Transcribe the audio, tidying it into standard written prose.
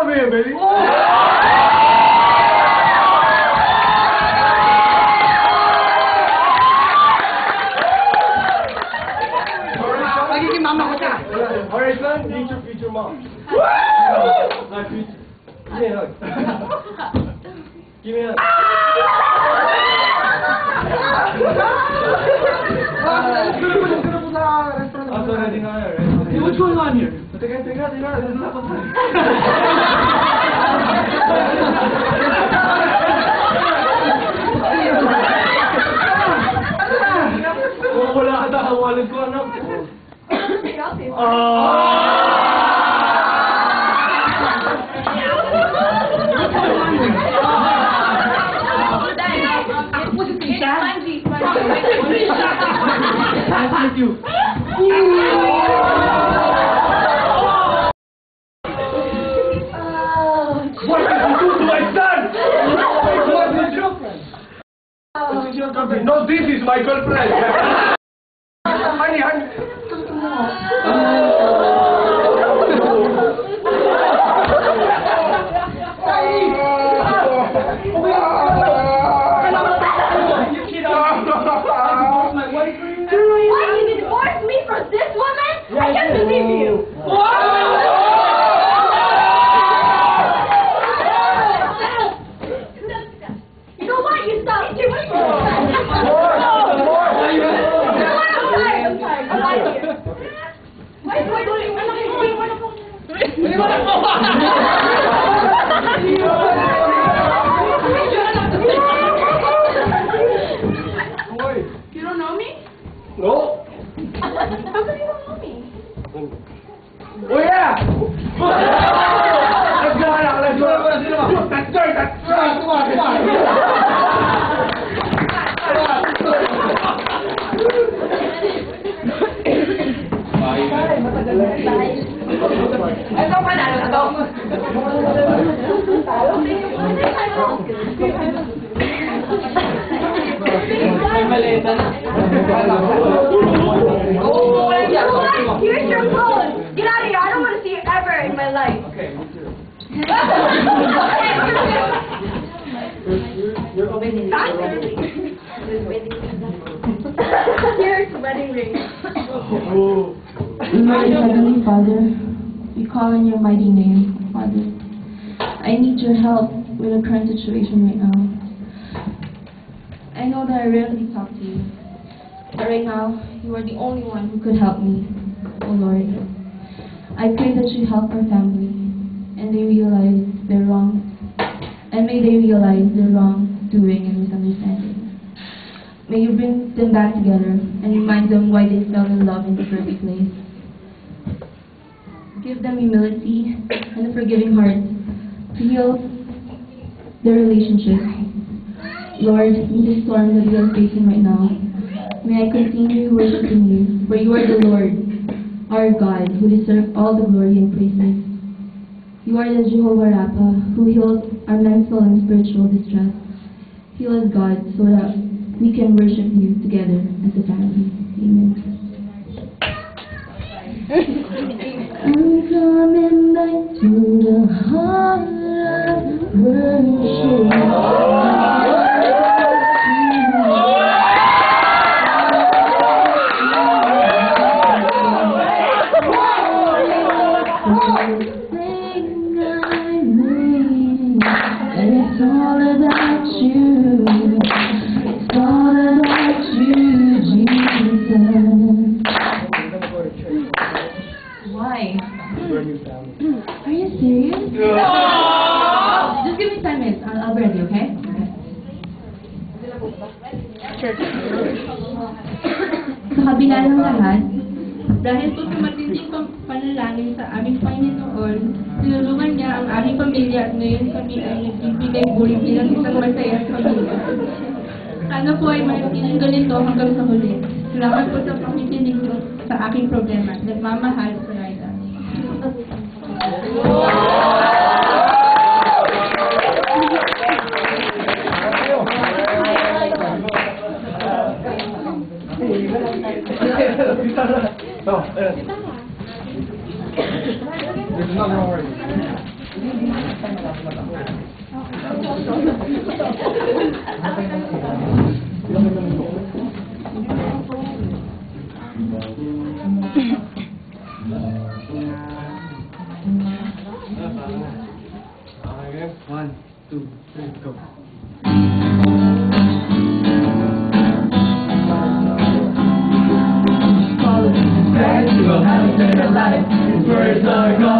over here, baby. Magiging mama ko siya. Alright, son. Meet your future mom. My future. Give me a hug. Give me a hug. Ready na kayo, right? Hey, what's going on here? Teka. Wala ka takawalan ko, anak. Thank you. What did you do to my son? What is your girlfriend? This is your girlfriend. No, this is my girlfriend. Honey. Why you divorced me from this woman? I can't believe you. You know what? You stop. I'm sorry. I like you. Why do I do it? You don't know me? No. How come you don't know me? Oh yeah! Let's go, anak. Let's go. That's right. Come on. Ito pa na ito. Maleta na. Here's your phone. Get out of here. I don't want to see you ever in my life. Okay, me too. Here's the wedding ring. Lord Heavenly Father, we call on your mighty name, Father. I need your help with the current situation right now. I know that I rarely talk to you, but right now, you are the only one who could help me, oh Lord. I pray that you help our family, and they realize they're wrong, and may they realize their wrongdoing and misunderstanding. May you bring them back together and remind them why they fell in love in the first place. Give them humility and a forgiving heart to heal their relationship. Lord, in this storm that we are facing right now, may I continue worshiping you, for you are the Lord, our God, who deserves all the glory and praises. You are the Jehovah Rapha, who heals our mental and spiritual distress. Heal us, God, so that we can worship you together as a family. Amen. I'm coming back to the heart of worship. It's all about you. It's all about you, Jesus. Why? Are you serious? Just give me 10 minutes. I'll be ready, okay? Sa kabila ng lahat, dahil po sa matinding panalangin sa aming Panginoon, tinulungan niya ang aming pamilya at ngayon kami ay nagbibigay buri bilang isang masayang pamilya. Sana po ay manatiling ganito hanggang sa huli. Salamat po sa pakikinig sa aking problema. Nagmamahal sa Raida. There's nothing wrong with it. Okay, 1, 2, 3, go. Back to a happy life. These words are gone.